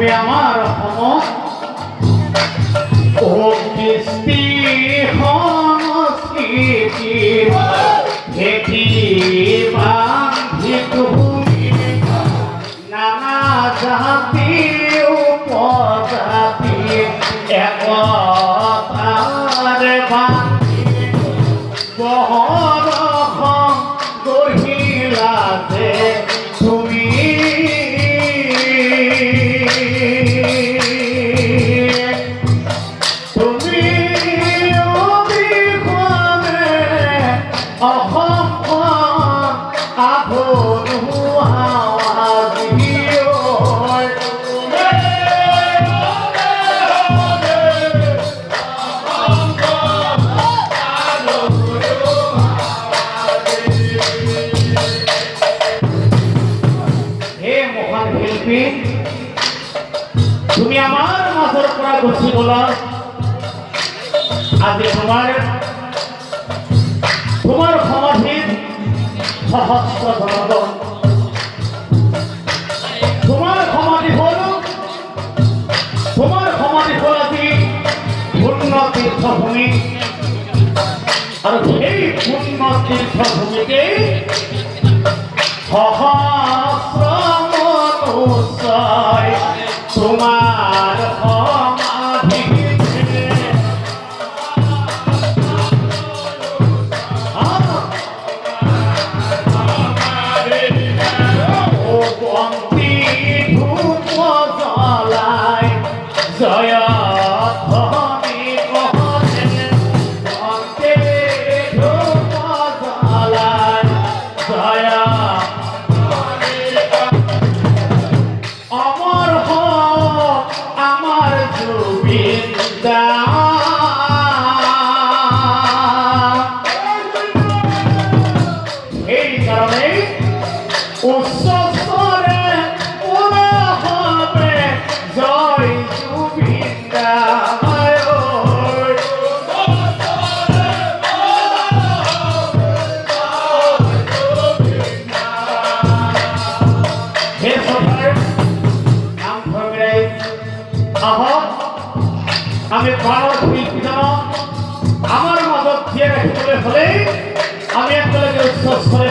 তুমি আমার হম ও কৃষ্টি সংস্কৃতি ভেটি বান্ধি তুমি নানা জাতি উপজাতি একতার বান্ধি বহরহ গহিলাতে তুমি তুমি আমার মাথার পড়া করছি বলা আজ তোমার সমাধির সহস্র জনগণ তোমার সমাধি হল আজ পূর্ণ তীর্থভূমি আর সেই পূর্ণ তীর্থভূমিকে সহস্র মনুষ্য তোমার সমাধিতে ও পঙ্ক্তি ধূপ জ্বালায় জয় ধ্বনি কহতে পঙ্ক্তি ধূপ জ্বালায় জয় এই কারণে উৎসবে ওরা হবে জয় গোবিন্দা আমি ভারত আমার মদত দিয়ে রাখতে হলে আমি একটা উৎসব করে